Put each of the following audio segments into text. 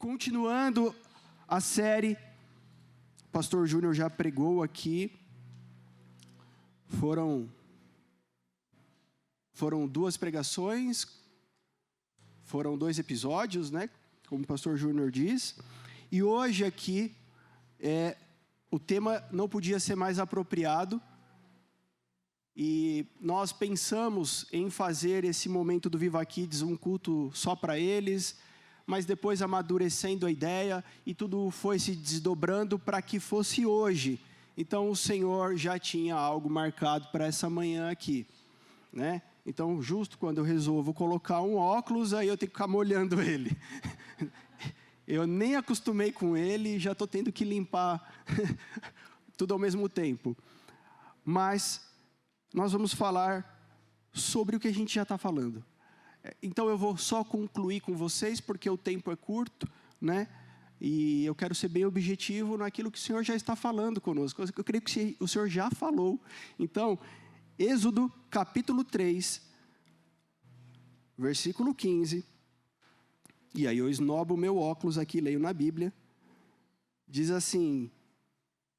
Continuando a série, o pastor Júnior já pregou aqui, foram 2 pregações, foram 2 episódios, né? Como o pastor Júnior diz. E hoje aqui, o tema não podia ser mais apropriado. E nós pensamos em fazer esse momento do Viva Kids um culto só para eles, mas depois amadurecendo a ideia e tudo foi se desdobrando para que fosse hoje. Então o Senhor já tinha algo marcado para essa manhã aqui, né? Então justo quando eu resolvo colocar um óculos, aí eu tenho que ficar molhando ele. Eu nem acostumei com ele, já estou tendo que limpar tudo ao mesmo tempo. Mas nós vamos falar sobre o que a gente já está falando. Então eu vou só concluir com vocês, porque o tempo é curto, né? E eu quero ser bem objetivo naquilo que o Senhor já está falando conosco. Eu creio que o Senhor já falou. Então, Êxodo capítulo 3, versículo 15. E aí eu esnobo o meu óculos aqui, leio na Bíblia. Diz assim,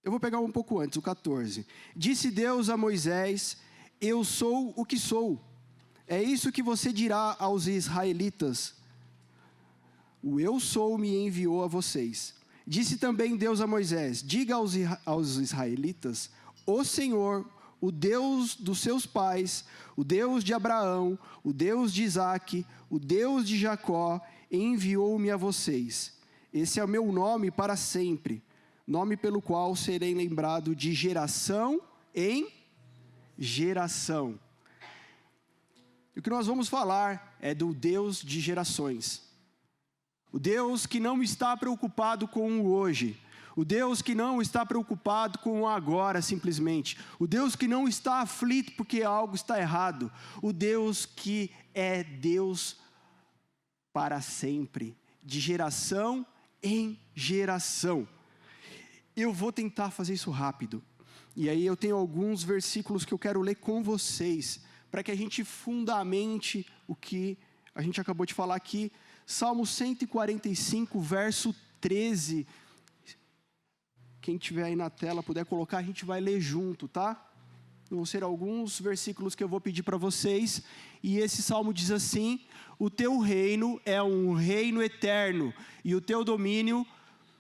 eu vou pegar um pouco antes, o 14. Disse Deus a Moisés, eu sou o que sou. É isso que você dirá aos israelitas. O eu sou me enviou a vocês. Disse também Deus a Moisés, diga aos israelitas, o Senhor, o Deus dos seus pais, o Deus de Abraão, o Deus de Isaque, o Deus de Jacó, enviou-me a vocês. Esse é o meu nome para sempre, nome pelo qual serei lembrado de geração em geração. E o que nós vamos falar é do Deus de gerações. O Deus que não está preocupado com o hoje. O Deus que não está preocupado com o agora simplesmente. O Deus que não está aflito porque algo está errado. O Deus que é Deus para sempre. De geração em geração. Eu vou tentar fazer isso rápido. E aí eu tenho alguns versículos que eu quero ler com vocês, para que a gente fundamente o que a gente acabou de falar aqui. Salmo 145, verso 13. Quem tiver aí na tela, puder colocar, a gente vai ler junto, tá? Vão ser alguns versículos que eu vou pedir para vocês. E esse salmo diz assim, o teu reino é um reino eterno, e o teu domínio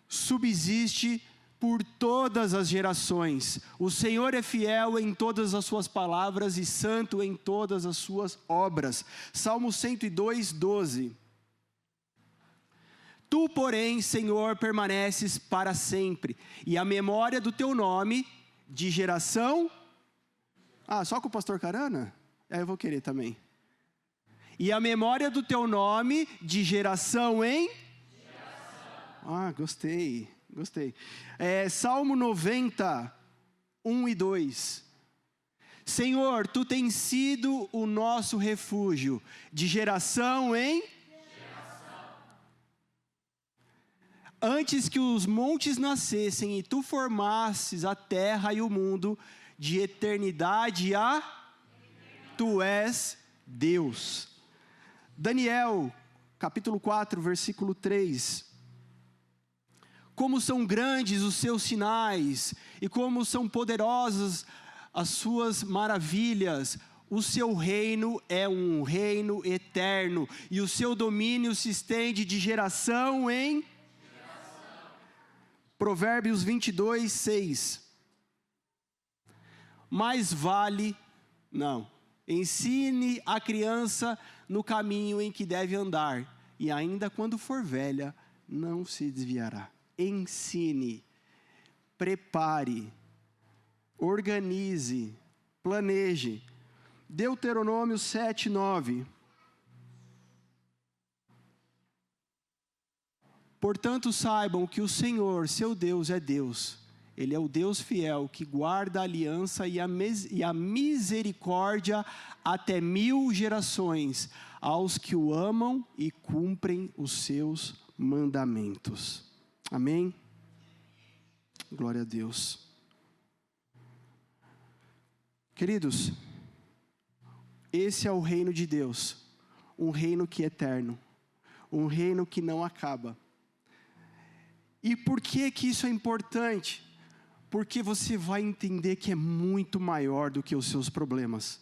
subsiste por todas as gerações. O Senhor é fiel em todas as suas palavras e santo em todas as suas obras. Salmo 102, 12. Tu, porém, Senhor, permaneces para sempre, e a memória do teu nome, de geração... só com o pastor Carana? Eu vou querer também. E a memória do teu nome, de geração em... geração. Gostei. Salmo 90, 1 e 2. Senhor, tu tens sido o nosso refúgio, de geração em geração. Antes que os montes nascessem e tu formasses a terra e o mundo, de eternidade a tu és Deus. Daniel, capítulo 4, versículo 3. Como são grandes os seus sinais, e como são poderosas as suas maravilhas. O seu reino é um reino eterno, e o seu domínio se estende de geração em geração. Provérbios 22, 6. Ensine a criança no caminho em que deve andar, e ainda quando for velha, não se desviará. Ensine, prepare, organize, planeje. Deuteronômio 7, 9. Portanto saibam que o Senhor, seu Deus, é Deus. Ele é o Deus fiel que guarda a aliança e a misericórdia até 1000 gerações aos que o amam e cumprem os seus mandamentos. Amém? Glória a Deus. Queridos, esse é o reino de Deus, um reino que é eterno, um reino que não acaba. E por que isso é importante? Porque você vai entender que é muito maior do que os seus problemas.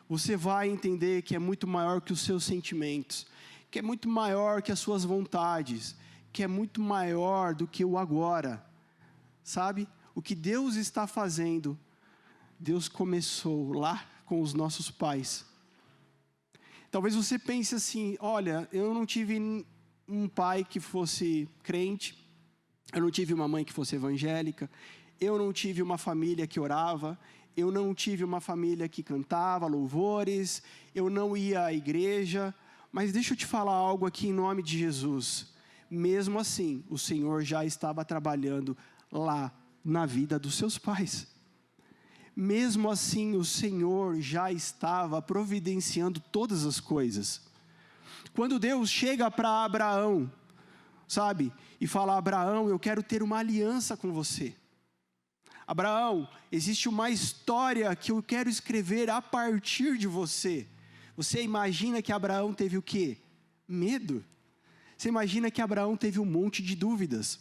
Você vai entender que é muito maior que os seus sentimentos, que é muito maior que as suas vontades, que é muito maior do que o agora. Sabe? O que Deus está fazendo, Deus começou lá com os nossos pais. Talvez você pense assim, olha, eu não tive um pai que fosse crente, eu não tive uma mãe que fosse evangélica, eu não tive uma família que orava, eu não tive uma família que cantava louvores, eu não ia à igreja, mas deixa eu te falar algo aqui em nome de Jesus. Mesmo assim, o Senhor já estava trabalhando lá na vida dos seus pais. Mesmo assim, o Senhor já estava providenciando todas as coisas. Quando Deus chega para Abraão, sabe, e fala, Abraão, eu quero ter uma aliança com você. Abraão, existe uma história que eu quero escrever a partir de você. Você imagina que Abraão teve o quê? Medo. Você imagina que Abraão teve um monte de dúvidas.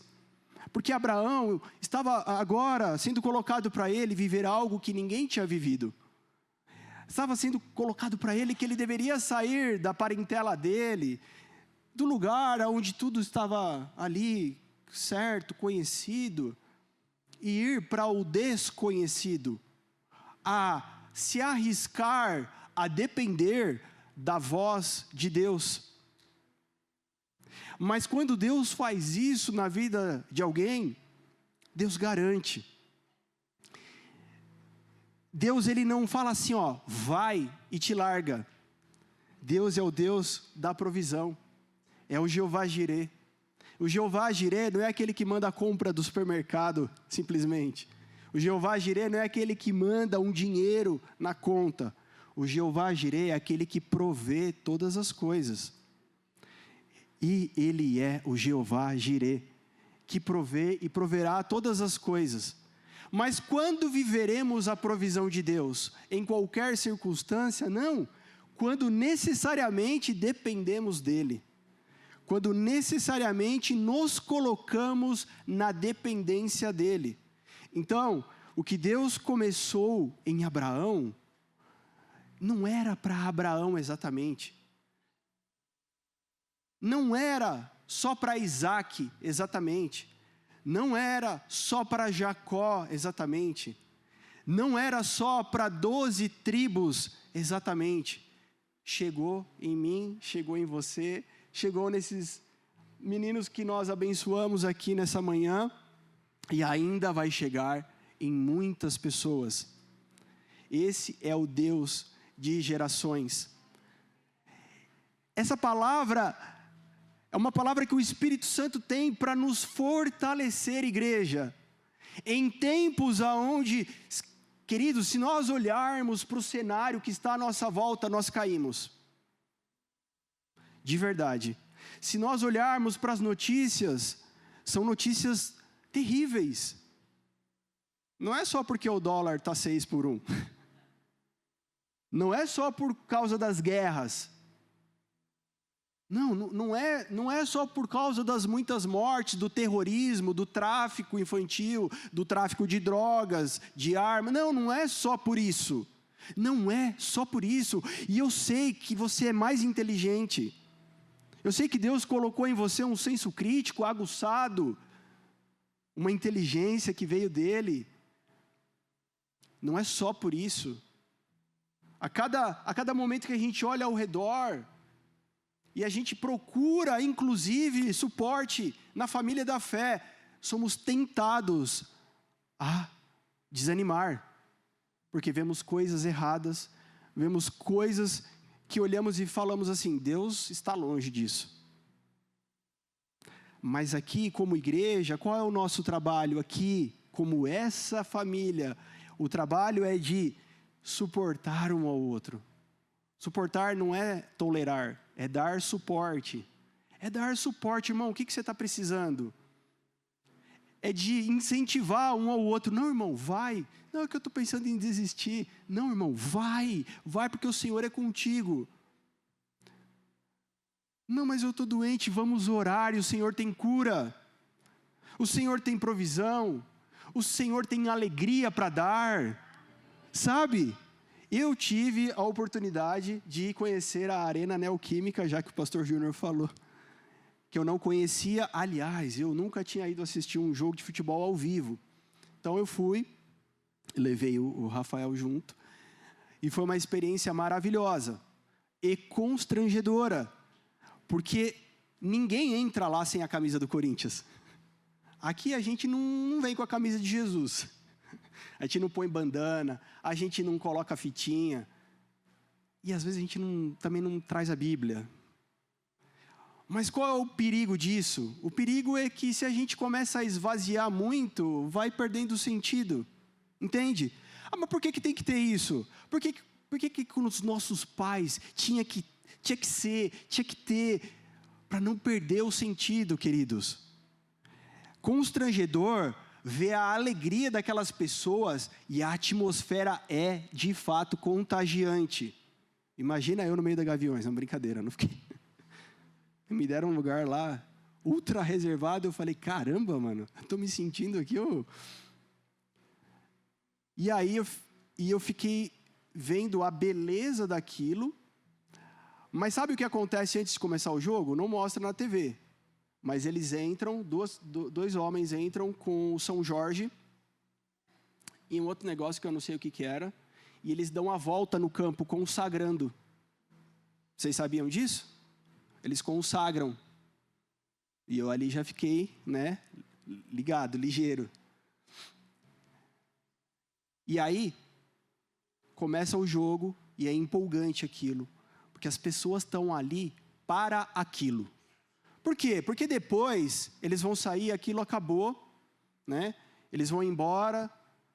Porque Abraão estava agora sendo colocado para ele viver algo que ninguém tinha vivido. Estava sendo colocado para ele que ele deveria sair da parentela dele, do lugar onde tudo estava ali, certo, conhecido, e ir para o desconhecido, a se arriscar a depender da voz de Deus. Mas quando Deus faz isso na vida de alguém, Deus garante. Deus, ele não fala assim, ó, vai e te larga. Deus é o Deus da provisão. É o Jeová Jirê. O Jeová Jirê não é aquele que manda a compra do supermercado, simplesmente. O Jeová Jirê não é aquele que manda um dinheiro na conta. O Jeová Jirê é aquele que provê todas as coisas. E Ele é o Jeová Jirê, que provê e proverá todas as coisas. Mas quando viveremos a provisão de Deus? Em qualquer circunstância? Não. Quando necessariamente dependemos dEle. Quando necessariamente nos colocamos na dependência dEle. Então, o que Deus começou em Abraão, não era para Abraão exatamente. Não era só para Isaac exatamente. Não era só para Jacó exatamente. Não era só para 12 tribos exatamente. Chegou em mim, chegou em você, chegou nesses meninos que nós abençoamos aqui nessa manhã, e ainda vai chegar em muitas pessoas. Esse é o Deus de gerações. Essa palavra é uma palavra que o Espírito Santo tem para nos fortalecer, igreja. Em tempos onde, queridos, se nós olharmos para o cenário que está à nossa volta, nós caímos. De verdade. Se nós olharmos para as notícias, são notícias terríveis. Não é só porque o dólar está 6 por 1. Não é só por causa das guerras. Não é só por causa das muitas mortes, do terrorismo, do tráfico infantil, do tráfico de drogas, de armas. Não é só por isso. Não é só por isso. E eu sei que você é mais inteligente. Eu sei que Deus colocou em você um senso crítico, aguçado, uma inteligência que veio dEle. Não é só por isso. A cada momento que a gente olha ao redor, e a gente procura, inclusive, suporte na família da fé, somos tentados a desanimar, porque vemos coisas erradas, vemos coisas que olhamos e falamos assim, Deus está longe disso. Mas aqui, como igreja, qual é o nosso trabalho aqui, como essa família? O trabalho é de suportar um ao outro. Suportar não é tolerar, é dar suporte. É dar suporte, irmão. O que você está precisando? É de incentivar um ao outro. Não, irmão, vai. Não, é que eu estou pensando em desistir. Não, irmão, vai. Vai porque o Senhor é contigo. Não, mas eu estou doente, vamos orar e o Senhor tem cura. o Senhor tem provisão, o Senhor tem alegria para dar, sabe? Eu tive a oportunidade de conhecer a Arena Neoquímica, já que o pastor Júnior falou, que eu não conhecia. Aliás, eu nunca tinha ido assistir um jogo de futebol ao vivo. Então eu fui, levei o Rafael junto, e foi uma experiência maravilhosa e constrangedora, porque ninguém entra lá sem a camisa do Corinthians. Aqui a gente não vem com a camisa de Jesus. A gente não põe bandana, a gente não coloca fitinha. E às vezes a gente também não traz a Bíblia. Mas qual é o perigo disso? O perigo é que se a gente começa a esvaziar muito, vai perdendo o sentido. Entende? Mas por que tem que ter isso? Por que com os nossos pais tinha que ter, para não perder o sentido, queridos? Constrangedor ver a alegria daquelas pessoas e a atmosfera é, de fato, contagiante. Imagina eu no meio da Gaviões, não, brincadeira, não fiquei. Me deram um lugar lá, ultra reservado, eu falei, caramba, mano, estou me sentindo aqui, E aí eu fiquei vendo a beleza daquilo, mas sabe o que acontece antes de começar o jogo? Não mostra na TV. Mas eles entram, dois homens entram com o São Jorge e um outro negócio que eu não sei o que era, e eles dão a volta no campo consagrando. Vocês sabiam disso? Eles consagram. E eu ali já fiquei, ligado, ligeiro. E aí, começa o jogo e é empolgante aquilo, porque as pessoas estão ali para aquilo. Por quê? Porque depois eles vão sair, aquilo acabou, Eles vão embora,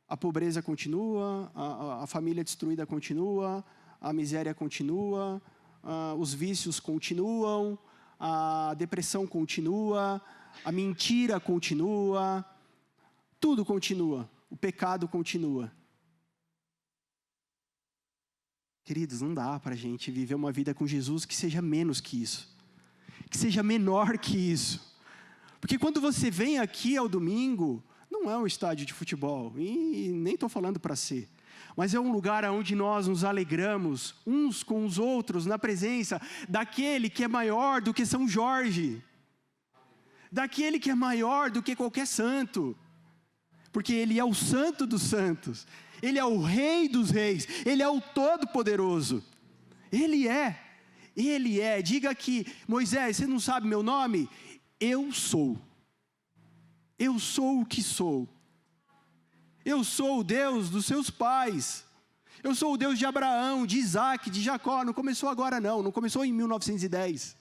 a pobreza continua, a família destruída continua, a miséria continua, os vícios continuam, a depressão continua, a mentira continua, tudo continua, o pecado continua. Queridos, não dá para a gente viver uma vida com Jesus que seja menos que isso. Que seja menor que isso. Porque quando você vem aqui ao domingo, não é um estádio de futebol, e nem estou falando para ser, mas é um lugar onde nós nos alegramos uns com os outros na presença daquele que é maior do que São Jorge, daquele que é maior do que qualquer santo, porque Ele é o Santo dos Santos, Ele é o Rei dos Reis, Ele é o Todo-Poderoso, Ele é. Diga aqui, Moisés, você não sabe meu nome? Eu sou. Eu sou o que sou. Eu sou o Deus dos seus pais. Eu sou o Deus de Abraão, de Isaac, de Jacó. Não começou agora não começou em 1910.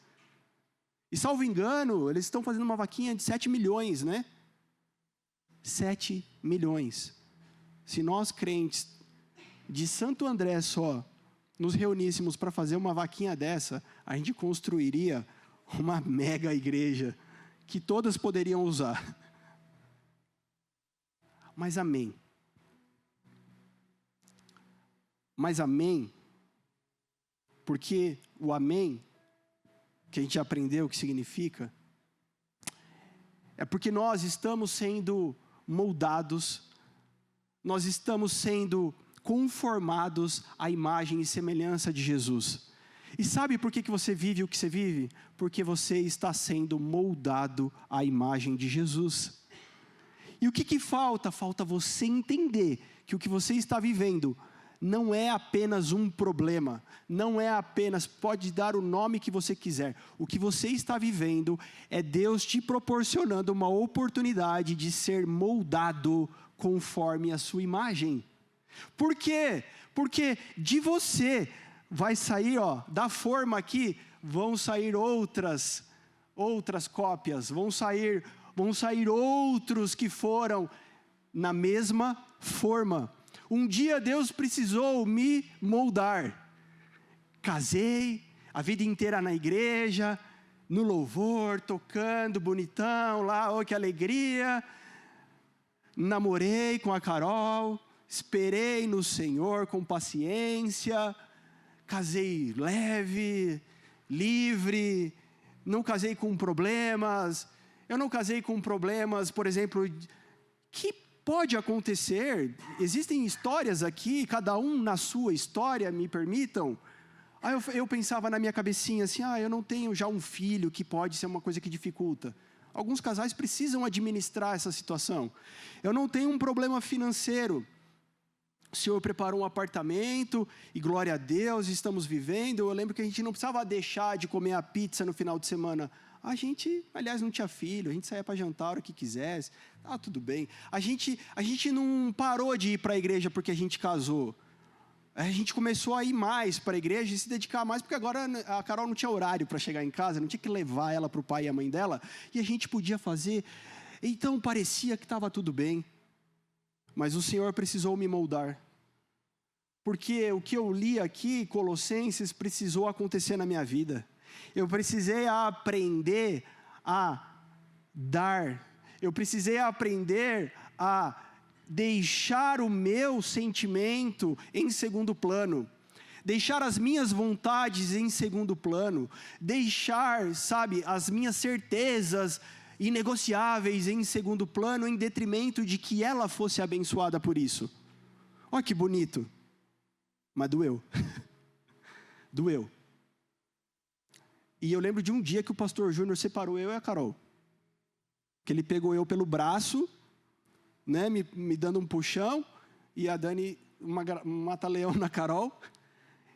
E salvo engano, eles estão fazendo uma vaquinha de 7 milhões, 7 milhões. Se nós crentes de Santo André só nos reuníssemos para fazer uma vaquinha dessa, a gente construiria uma mega igreja que todas poderiam usar. Mas amém. Porque o amém, que a gente aprendeu o que significa, é porque nós estamos sendo moldados, nós estamos sendo conformados à imagem e semelhança de Jesus. E sabe por que você vive o que você vive? Porque você está sendo moldado à imagem de Jesus. E o que falta? Falta você entender que o que você está vivendo não é apenas um problema, não é apenas, pode dar o nome que você quiser. O que você está vivendo é Deus te proporcionando uma oportunidade de ser moldado conforme a sua imagem. Por quê? Porque de você vai sair, da forma aqui, vão sair outras cópias, vão sair outros que foram na mesma forma. Um dia Deus precisou me moldar. Casei, a vida inteira na igreja, no louvor, tocando, bonitão lá, que alegria. Namorei com a Carol, esperei no Senhor com paciência, casei leve, livre, não casei com problemas, Eu não casei com problemas, por exemplo, que pode acontecer. Existem histórias aqui, cada um na sua história, me permitam. Aí eu pensava na minha cabecinha assim, eu não tenho já um filho, que pode ser uma coisa que dificulta. Alguns casais precisam administrar essa situação. Eu não tenho um problema financeiro. O Senhor preparou um apartamento, e glória a Deus, estamos vivendo. Eu lembro que a gente não precisava deixar de comer a pizza no final de semana. A gente, aliás, não tinha filho, a gente saía para jantar a hora que quisesse. Tudo bem. A gente não parou de ir para a igreja porque a gente casou. A gente começou a ir mais para a igreja e se dedicar mais, porque agora a Carol não tinha horário para chegar em casa, não tinha que levar ela para o pai e a mãe dela, e a gente podia fazer. Então parecia que estava tudo bem, mas o Senhor precisou me moldar. Porque o que eu li aqui, Colossenses, precisou acontecer na minha vida. Eu precisei aprender a dar, eu precisei aprender a deixar o meu sentimento em segundo plano, deixar as minhas vontades em segundo plano, deixar, as minhas certezas inegociáveis em segundo plano, em detrimento de que ela fosse abençoada por isso. Olha que bonito, mas doeu, doeu. E eu lembro de um dia que o pastor Júnior separou eu e a Carol, que ele pegou eu pelo braço, me dando um puxão, e a Dani, mata-leão na Carol.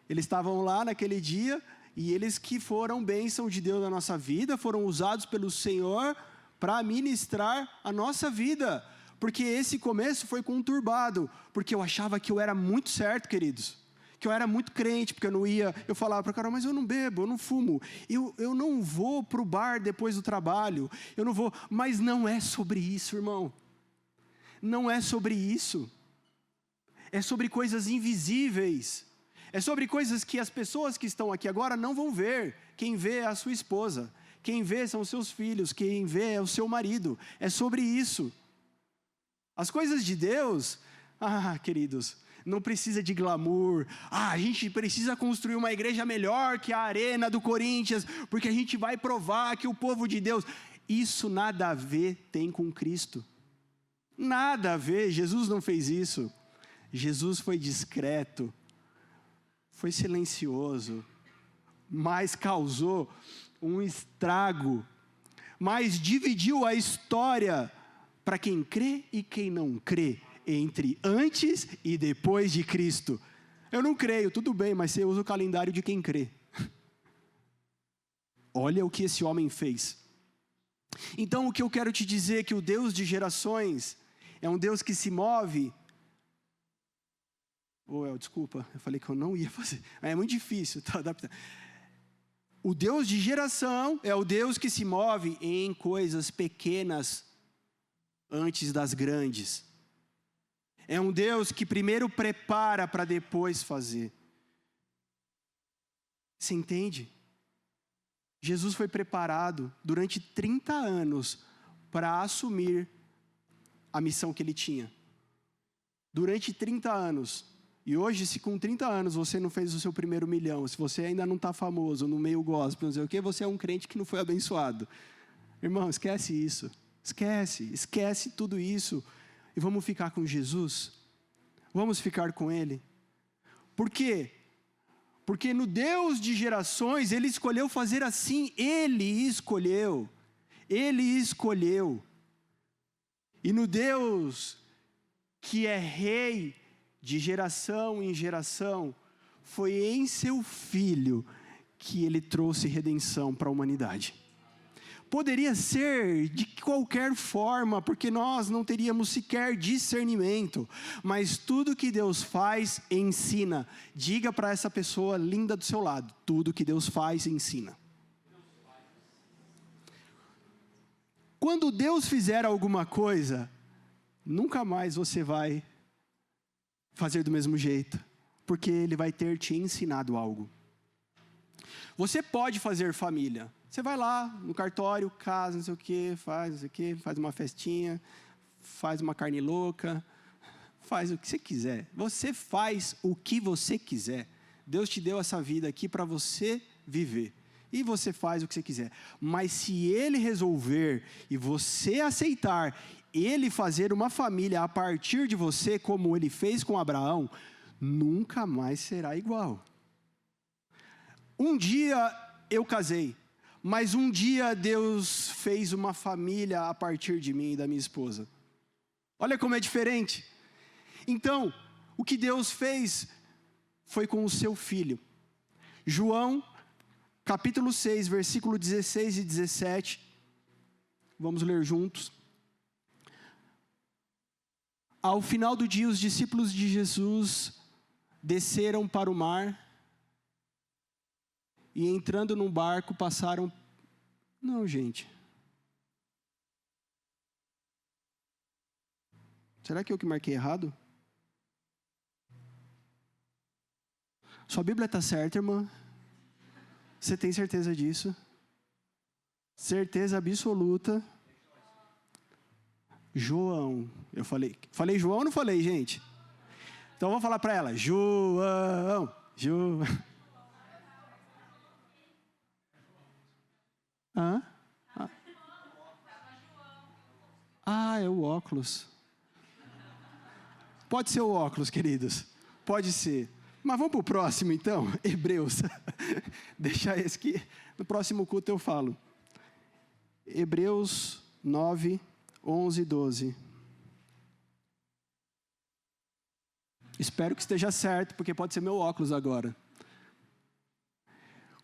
Eles estavam lá naquele dia, e eles que foram bênção de Deus na nossa vida, foram usados pelo Senhor para ministrar a nossa vida. Porque esse começo foi conturbado, porque eu achava que eu era muito certo, queridos. Que eu era muito crente, porque eu falava para a Carol, mas eu não bebo, eu não fumo, eu não vou para o bar depois do trabalho, eu não vou, mas não é sobre isso, irmão. Não é sobre isso, é sobre coisas invisíveis, é sobre coisas que as pessoas que estão aqui agora não vão ver. Quem vê é a sua esposa, quem vê são os seus filhos, quem vê é o seu marido, é sobre isso. As coisas de Deus, queridos, não precisa de glamour, a gente precisa construir uma igreja melhor que a Arena do Corinthians, porque a gente vai provar que o povo de Deus, isso nada a ver tem com Cristo. Nada a ver, Jesus não fez isso. Jesus foi discreto, foi silencioso, mas causou um estrago, mas dividiu a história para quem crê e quem não crê, entre antes e depois de Cristo. Eu não creio, tudo bem, mas você usa o calendário de quem crê. Olha o que esse homem fez. Então o que eu quero te dizer é que o Deus de gerações é um Deus que se move. Desculpa, eu falei que eu não ia fazer. É muito difícil, tá adaptando. O Deus de geração é o Deus que se move em coisas pequenas antes das grandes. É um Deus que primeiro prepara para depois fazer. Você entende? Jesus foi preparado durante 30 anos para assumir a missão que ele tinha. Durante 30 anos. E hoje, se com 30 anos você não fez o seu primeiro milhão, se você ainda não está famoso no meio gospel, não sei o quê, você é um crente que não foi abençoado. Irmão, esquece isso. Esquece tudo isso. E vamos ficar com Jesus. Vamos ficar com Ele. Por quê? Porque no Deus de gerações, Ele escolheu fazer assim. Ele escolheu. E no Deus que é Rei de geração em geração, foi em seu Filho que Ele trouxe redenção para a humanidade. Poderia ser de qualquer forma, porque nós não teríamos sequer discernimento, mas tudo que Deus faz, ensina. Diga para essa pessoa linda do seu lado, tudo que Deus faz, ensina. Quando Deus fizer alguma coisa, nunca mais você vai fazer do mesmo jeito, porque Ele vai ter te ensinado algo. Você pode fazer família. Você vai lá no cartório, casa, não sei o quê, faz uma festinha, faz uma carne louca, faz o que você quiser. Você faz o que você quiser. Deus te deu essa vida aqui para você viver. e você faz o que você quiser. Mas se ele resolver e você aceitar, ele fazer uma família a partir de você, como ele fez com Abraão, nunca mais será igual. Um dia eu casei, mas um dia Deus fez uma família a partir de mim e da minha esposa. Olha como é diferente. Então, o que Deus fez foi com o seu filho. João, capítulo 6, versículo 16 e 17. Vamos ler juntos. Ao final do dia, os discípulos de Jesus desceram para o mar e, entrando num barco, passaram... Não, gente. Será que eu que marquei errado? Sua Bíblia está certa, irmã? Você tem certeza disso? Certeza absoluta. João. Eu falei João ou não falei, gente? Então vamos falar para ela. João. Hã? É o óculos. Pode ser o óculos, queridos. Pode ser. Mas vamos para o próximo, então. Hebreus. Deixa esse aqui. No próximo culto eu falo. Hebreus 9, 11 e 12. Espero que esteja certo, porque pode ser meu óculos agora.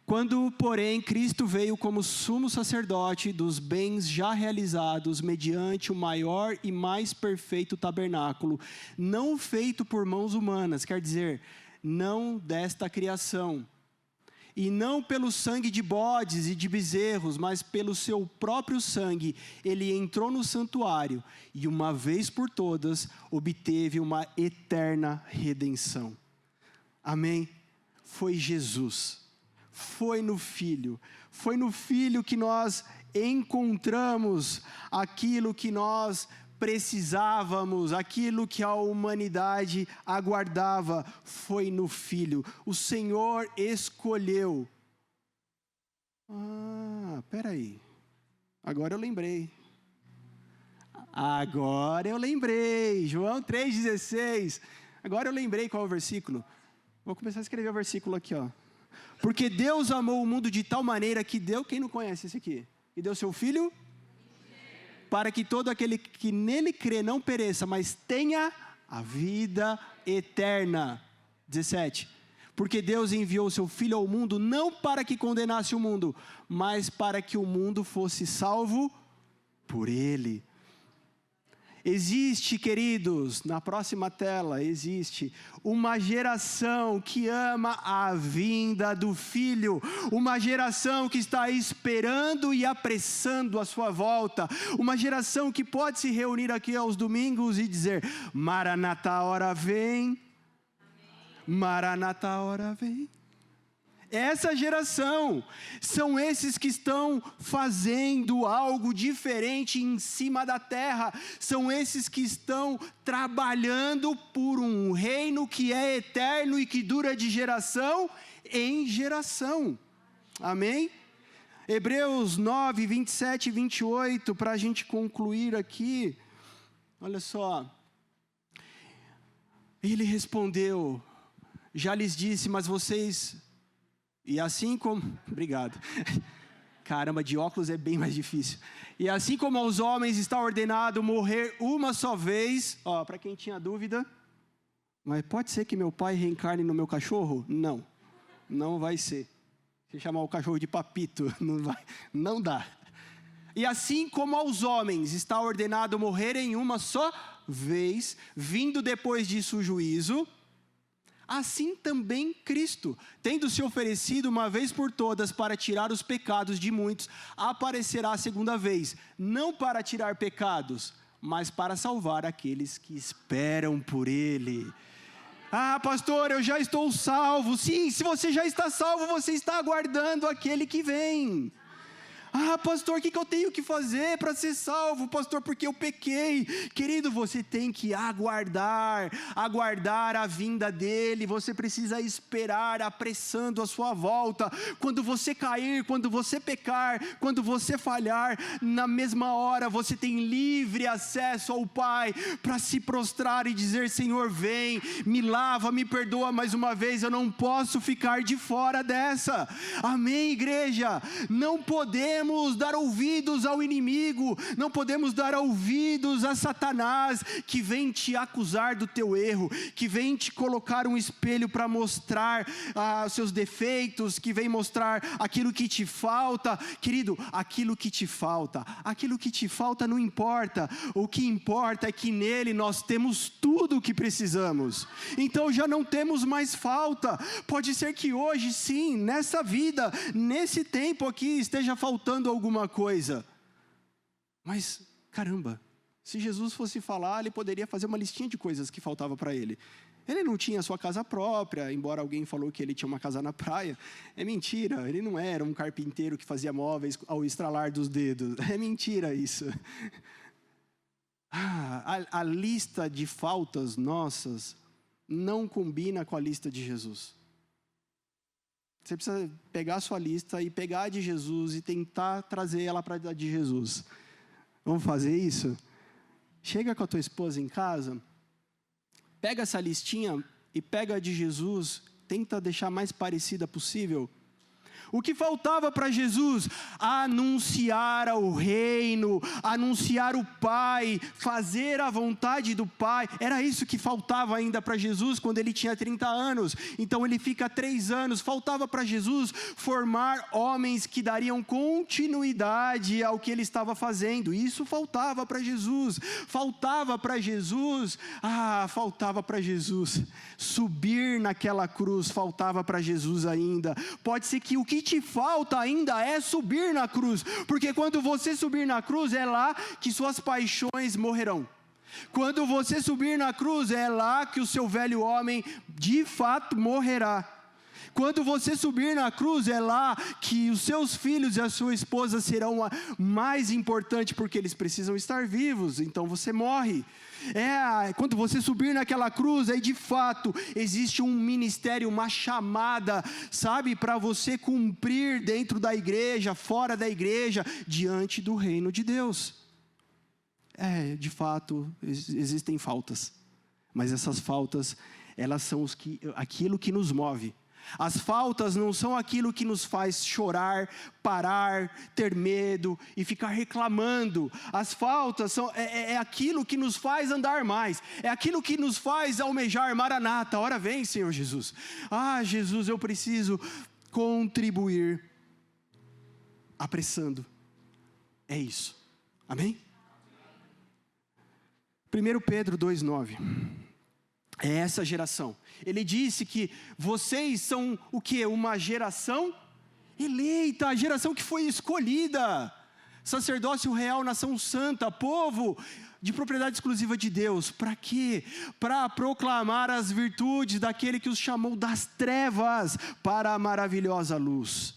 Quando, porém, Cristo veio como sumo sacerdote dos bens já realizados mediante o maior e mais perfeito tabernáculo, não feito por mãos humanas, quer dizer, não desta criação, e não pelo sangue de bodes e de bezerros, mas pelo seu próprio sangue, ele entrou no santuário e, uma vez por todas, obteve uma eterna redenção. Amém? Foi Jesus. Foi no Filho que nós encontramos aquilo que nós precisávamos, aquilo que a humanidade aguardava, foi no Filho. O Senhor escolheu. Peraí, agora eu lembrei, João 3,16, agora eu lembrei qual é o versículo, vou começar a escrever o versículo aqui, ó. Porque Deus amou o mundo de tal maneira que deu, quem não conhece esse aqui? E deu seu Filho, para que todo aquele que nele crê não pereça, mas tenha a vida eterna. 17. Porque Deus enviou o seu Filho ao mundo, não para que condenasse o mundo, mas para que o mundo fosse salvo por ele. Existe, queridos, na próxima tela, existe uma geração que ama a vinda do Filho, uma geração que está esperando e apressando a sua volta, uma geração que pode se reunir aqui aos domingos e dizer: Maranata, a hora vem, Maranata, a hora vem. Essa geração, são esses que estão fazendo algo diferente em cima da terra, são esses que estão trabalhando por um reino que é eterno e que dura de geração em geração. Amém? Hebreus 9, 27 e 28, para a gente concluir aqui, olha só. Ele respondeu: já lhes disse, mas vocês... E assim como... Obrigado. Caramba, de óculos é bem mais difícil. E assim como aos homens está ordenado morrer uma só vez... para quem tinha dúvida... Mas pode ser que meu pai reencarne no meu cachorro? Não. Não vai ser. Se chamar o cachorro de papito, não dá. E assim como aos homens está ordenado morrer em uma só vez, vindo depois disso o juízo... Assim também Cristo, tendo se oferecido uma vez por todas para tirar os pecados de muitos, aparecerá a segunda vez, não para tirar pecados, mas para salvar aqueles que esperam por Ele. Pastor, eu já estou salvo. Sim, se você já está salvo, você está aguardando aquele que vem. Ah, pastor, o que eu tenho que fazer para ser salvo? Pastor, porque eu pequei. Querido, você tem que aguardar a vinda dele. Você precisa esperar, apressando a sua volta. Quando você cair, quando você pecar, quando você falhar, na mesma hora você tem livre acesso ao Pai para se prostrar e dizer: Senhor, vem, me lava, me perdoa mais uma vez. Eu não posso ficar de fora dessa. Amém, igreja? Não podemos dar ouvidos ao inimigo, não podemos dar ouvidos a Satanás, que vem te acusar do teu erro, que vem te colocar um espelho para mostrar os seus defeitos, que vem mostrar aquilo que te falta. Querido, aquilo que te falta não importa. O que importa é que nele nós temos tudo o que precisamos. Então já não temos mais falta. Pode ser que hoje, sim, nessa vida, nesse tempo aqui, esteja faltando alguma coisa. Mas, caramba, se Jesus fosse falar, ele poderia fazer uma listinha de coisas que faltava para ele. Ele não tinha sua casa própria, embora alguém falou que ele tinha uma casa na praia. É mentira, ele não era um carpinteiro que fazia móveis ao estralar dos dedos. É mentira isso. A lista de faltas nossas não combina com a lista de Jesus. Você precisa pegar a sua lista e pegar a de Jesus e tentar trazer ela para a de Jesus. Vamos fazer isso? Chega com a tua esposa em casa, pega essa listinha e pega a de Jesus, tenta deixar mais parecida possível. O que faltava para Jesus? Anunciar o reino, anunciar o Pai, fazer a vontade do Pai. Era isso que faltava ainda para Jesus quando ele tinha 30 anos. Então ele fica 3 anos. Faltava para Jesus formar homens que dariam continuidade ao que ele estava fazendo. Isso faltava para Jesus. Faltava para Jesus subir naquela cruz. Faltava para Jesus ainda. Pode ser que o que te falta ainda é subir na cruz, porque quando você subir na cruz, é lá que suas paixões morrerão. Quando você subir na cruz, é lá que o seu velho homem de fato morrerá. Quando você subir na cruz, é lá que os seus filhos e a sua esposa serão mais importantes, porque eles precisam estar vivos, então você morre. Quando você subir naquela cruz, aí de fato existe um ministério, uma chamada, sabe, para você cumprir dentro da igreja, fora da igreja, diante do reino de Deus. De fato, existem faltas, mas essas faltas, elas são aquilo que nos move. As faltas não são aquilo que nos faz chorar, parar, ter medo e ficar reclamando. As faltas são aquilo que nos faz andar mais. É aquilo que nos faz almejar: Maranata, ora vem, Senhor Jesus. Jesus, eu preciso contribuir. Apressando. É isso. Amém? 1 Pedro 2,9. É essa geração. Ele disse que vocês são o quê? Uma geração eleita, a geração que foi escolhida. Sacerdócio real, nação santa, povo de propriedade exclusiva de Deus. Para quê? Para proclamar as virtudes daquele que os chamou das trevas para a maravilhosa luz.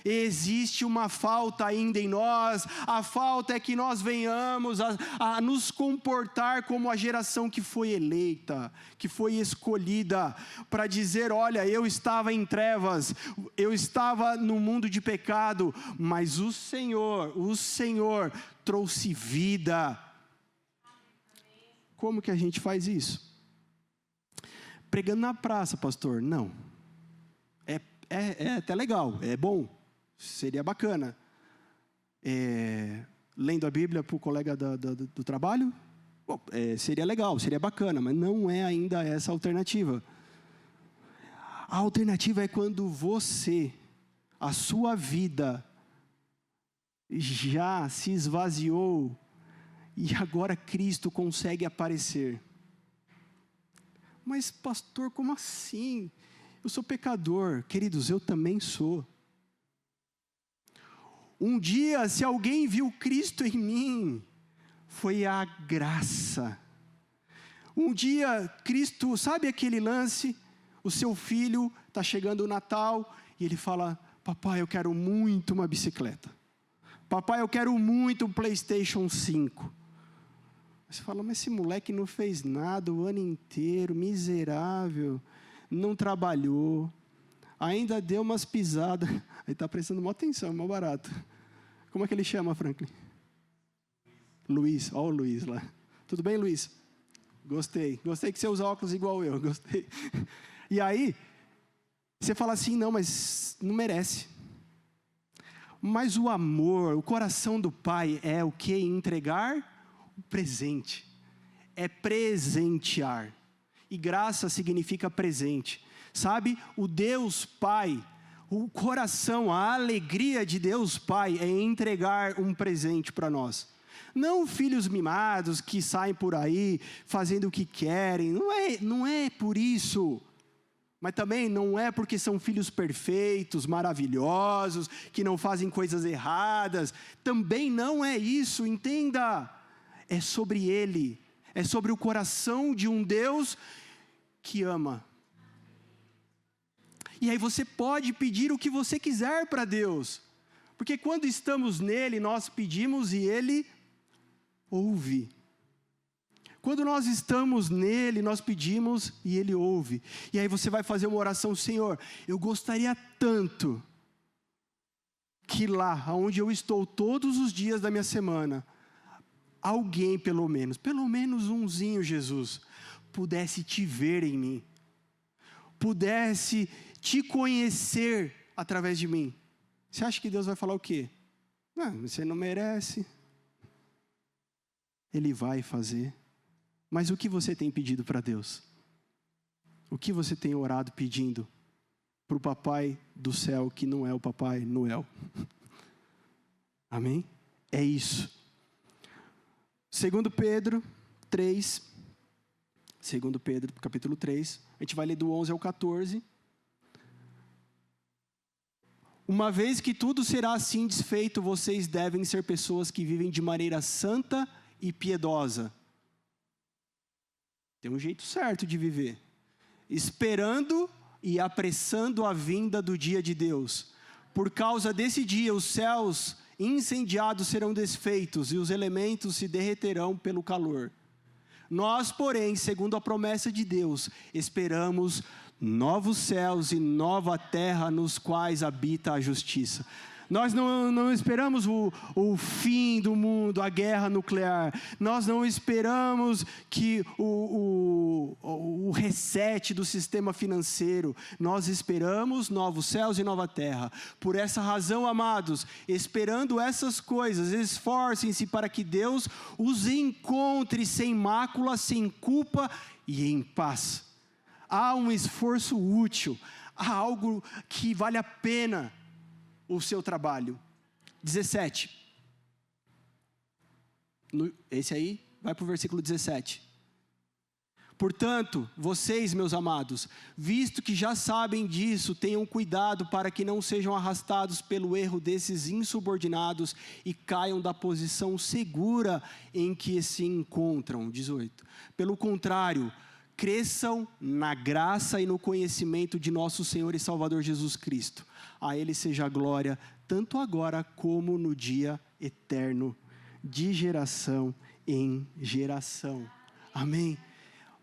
Existe uma falta ainda em nós. A falta é que nós venhamos a nos comportar como a geração que foi eleita, que foi escolhida, para dizer: olha, eu estava em trevas, eu estava no mundo de pecado, mas o Senhor trouxe vida. Como que a gente faz isso? Pregando na praça, pastor? Não. É até legal, é bom. Seria bacana. Lendo a Bíblia para o colega do trabalho? Bom, seria legal, seria bacana, mas não é ainda essa a alternativa. A alternativa é quando a sua vida já se esvaziou e agora Cristo consegue aparecer. Mas pastor, como assim? Eu sou pecador. Queridos, eu também sou. Um dia, se alguém viu Cristo em mim, foi a graça. Um dia, Cristo, sabe aquele lance? O seu filho, está chegando o Natal, e ele fala: papai, eu quero muito uma bicicleta. Papai, eu quero muito um PlayStation 5. Você fala, mas esse moleque não fez nada o ano inteiro, miserável, não trabalhou, ainda deu umas pisadas. Aí está prestando maior atenção, maior barato. Como é que ele chama, Franklin? Luiz, olha o Luiz lá. Tudo bem, Luiz? Gostei que você usa óculos igual eu, gostei. E aí, você fala assim, não, mas não merece. Mas o amor, o coração do Pai é o que? Entregar o presente. É presentear. E graça significa presente. Sabe, o Deus Pai, o coração, a alegria de Deus Pai é entregar um presente para nós. Não filhos mimados que saem por aí fazendo o que querem. Não é por isso. Mas também não é porque são filhos perfeitos, maravilhosos, que não fazem coisas erradas. Também não é isso, entenda. É sobre Ele. É sobre o coração de um Deus que ama. E aí você pode pedir o que você quiser para Deus. Porque quando estamos nele, nós pedimos e Ele ouve. Quando nós estamos nele, nós pedimos e Ele ouve. E aí você vai fazer uma oração, Senhor, eu gostaria tanto que lá, onde eu estou todos os dias da minha semana, alguém pelo menos umzinho, Jesus, pudesse te ver em mim, pudesse te conhecer através de mim. Você acha que Deus vai falar o quê? Não, você não merece. Ele vai fazer. Mas o que você tem pedido para Deus? O que você tem orado pedindo para o Papai do céu, que não é o Papai Noel? Amém? É isso. 2 Pedro 3, 2 Pedro capítulo 3, a gente vai ler do 11 ao 14. Uma vez que tudo será assim desfeito, vocês devem ser pessoas que vivem de maneira santa e piedosa. Tem um jeito certo de viver. Esperando e apressando a vinda do dia de Deus. Por causa desse dia, os céus incendiados serão desfeitos e os elementos se derreterão pelo calor. Nós, porém, segundo a promessa de Deus, esperamos novos céus e nova terra nos quais habita a justiça. Nós não esperamos o fim do mundo, a guerra nuclear. Nós não esperamos que o reset do sistema financeiro. Nós esperamos novos céus e nova terra. Por essa razão, amados, esperando essas coisas, esforcem-se para que Deus os encontre sem mácula, sem culpa e em paz. Há um esforço útil, há algo que vale a pena o seu trabalho. 17. Esse aí vai para o versículo 17. Portanto, vocês, meus amados, visto que já sabem disso, tenham cuidado para que não sejam arrastados pelo erro desses insubordinados e caiam da posição segura em que se encontram. 18. Pelo contrário, cresçam na graça e no conhecimento de nosso Senhor e Salvador Jesus Cristo. A Ele seja a glória, tanto agora como no dia eterno, de geração em geração. Amém?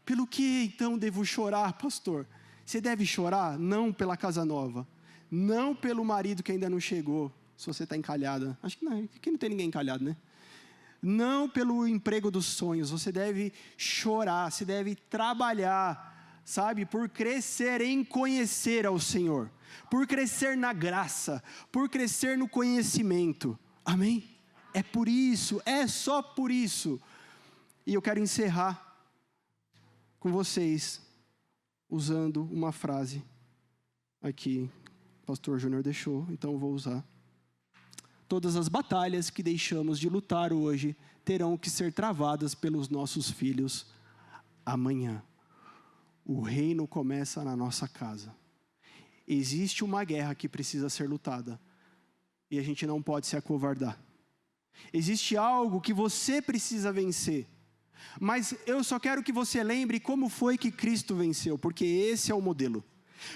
Pelo que então devo chorar, pastor? Você deve chorar não pela casa nova, não pelo marido que ainda não chegou, se você está encalhada. Acho que não, aqui não tem ninguém encalhado, né? Não pelo emprego dos sonhos, você deve chorar, você deve trabalhar, sabe? Por crescer em conhecer ao Senhor, por crescer na graça, por crescer no conhecimento. Amém? É por isso, é só por isso. E eu quero encerrar com vocês usando uma frase aqui, o pastor Júnior deixou, então eu vou usar. Todas as batalhas que deixamos de lutar hoje terão que ser travadas pelos nossos filhos amanhã. O reino começa na nossa casa. Existe uma guerra que precisa ser lutada e a gente não pode se acovardar. Existe algo que você precisa vencer. Mas eu só quero que você lembre como foi que Cristo venceu, porque esse é o modelo.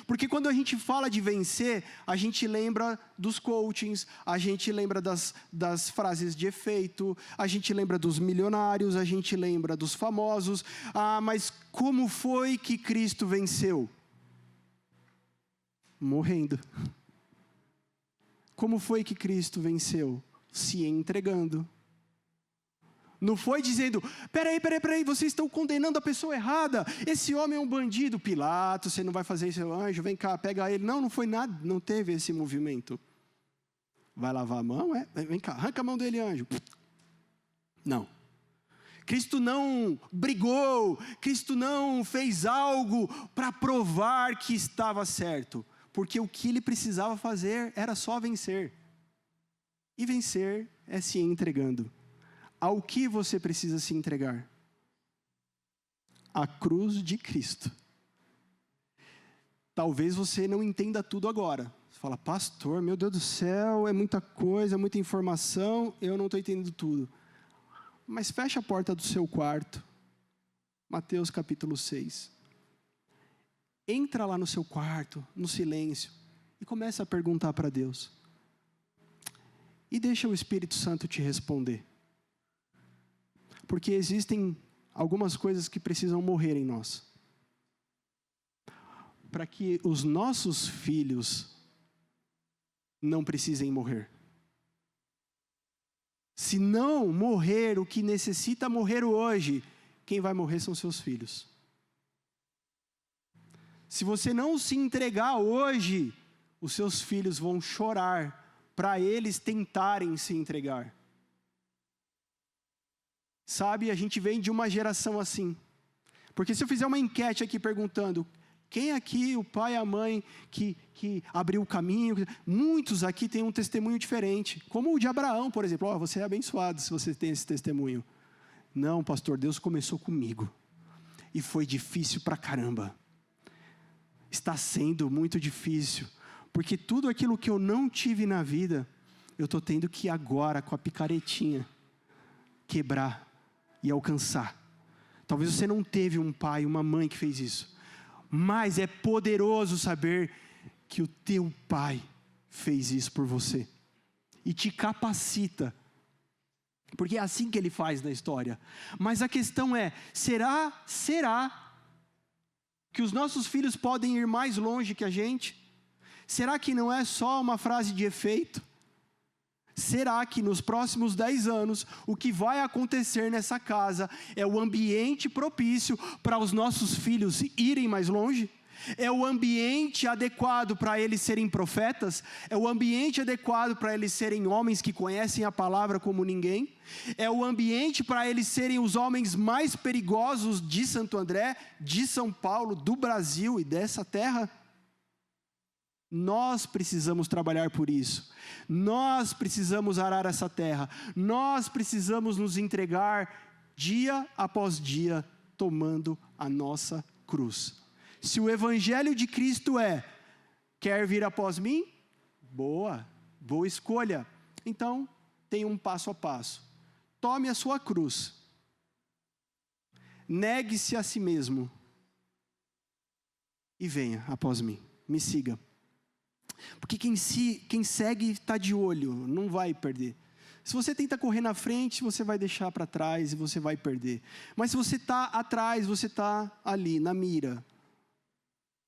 Porque quando a gente fala de vencer, a gente lembra dos coachings, a gente lembra das frases de efeito, a gente lembra dos milionários, a gente lembra dos famosos. Mas como foi que Cristo venceu? Morrendo. Como foi que Cristo venceu? Se entregando. Não foi dizendo, peraí, vocês estão condenando a pessoa errada. Esse homem é um bandido. Pilatos, você não vai fazer isso, anjo, vem cá, pega ele. Não foi nada, não teve esse movimento. Vai lavar a mão? Vem cá, arranca a mão dele, anjo. Não. Cristo não brigou, Cristo não fez algo para provar que estava certo. Porque o que ele precisava fazer era só vencer. E vencer é se entregando. Ao que você precisa se entregar? A cruz de Cristo. Talvez você não entenda tudo agora. Você fala, pastor, meu Deus do céu, é muita coisa, muita informação, eu não estou entendendo tudo. Mas fecha a porta do seu quarto. Mateus capítulo 6. Entra lá no seu quarto, no silêncio, e começa a perguntar para Deus. E deixa o Espírito Santo te responder. Porque existem algumas coisas que precisam morrer em nós. Para que os nossos filhos não precisem morrer. Se não morrer o que necessita morrer hoje, quem vai morrer são seus filhos. Se você não se entregar hoje, os seus filhos vão chorar para eles tentarem se entregar. Sabe, a gente vem de uma geração assim. Porque se eu fizer uma enquete aqui perguntando, quem aqui, o pai e a mãe que abriu o caminho, muitos aqui têm um testemunho diferente. Como o de Abraão, por exemplo. Você é abençoado se você tem esse testemunho. Não, pastor, Deus começou comigo. E foi difícil pra caramba. Está sendo muito difícil. Porque tudo aquilo que eu não tive na vida, eu estou tendo que agora, com a picaretinha, quebrar e alcançar. Talvez você não teve um pai, uma mãe que fez isso. Mas é poderoso saber que o teu pai fez isso por você. E te capacita. Porque é assim que ele faz na história. Mas a questão é, será que os nossos filhos podem ir mais longe que a gente? Será que não é só uma frase de efeito? Será que nos próximos 10 anos, o que vai acontecer nessa casa é o ambiente propício para os nossos filhos irem mais longe? É o ambiente adequado para eles serem profetas? É o ambiente adequado para eles serem homens que conhecem a palavra como ninguém? É o ambiente para eles serem os homens mais perigosos de Santo André, de São Paulo, do Brasil e dessa terra? Nós precisamos trabalhar por isso. Nós precisamos arar essa terra. Nós precisamos nos entregar dia após dia, tomando a nossa cruz. Se o evangelho de Cristo quer vir após mim? Boa escolha. Então, tem um passo a passo. Tome a sua cruz. Negue-se a si mesmo. E venha após mim. Me siga. Porque quem segue está de olho, não vai perder. Se você tenta correr na frente, você vai deixar para trás e você vai perder. Mas se você está atrás, você está ali, na mira,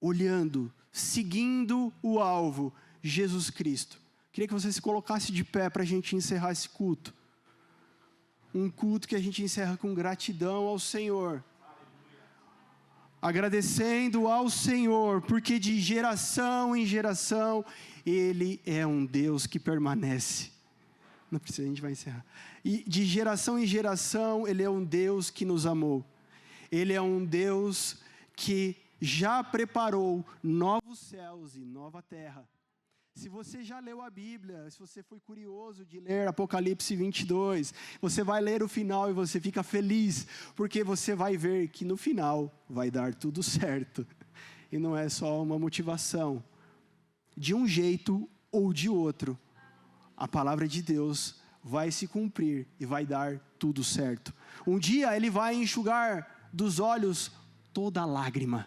olhando, seguindo o alvo, Jesus Cristo. Queria que você se colocasse de pé para a gente encerrar esse culto. Um culto que a gente encerra com gratidão ao Senhor. Agradecendo ao Senhor, porque de geração em geração, Ele é um Deus que permanece. Não precisa, a gente vai encerrar. E de geração em geração, Ele é um Deus que nos amou. Ele é um Deus que já preparou novos céus e nova terra. Se você já leu a Bíblia, se você foi curioso de ler Apocalipse 22, você vai ler o final e você fica feliz, porque você vai ver que no final vai dar tudo certo. E não é só uma motivação. De um jeito ou de outro, a palavra de Deus vai se cumprir e vai dar tudo certo. Um dia Ele vai enxugar dos olhos toda lágrima.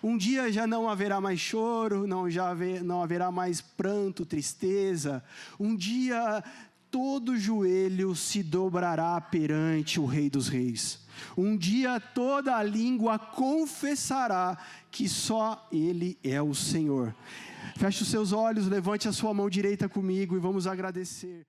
Um dia já não haverá mais choro, não haverá mais pranto, tristeza. Um dia todo joelho se dobrará perante o Rei dos Reis. Um dia toda a língua confessará que só Ele é o Senhor. Feche os seus olhos, levante a sua mão direita comigo e vamos agradecer.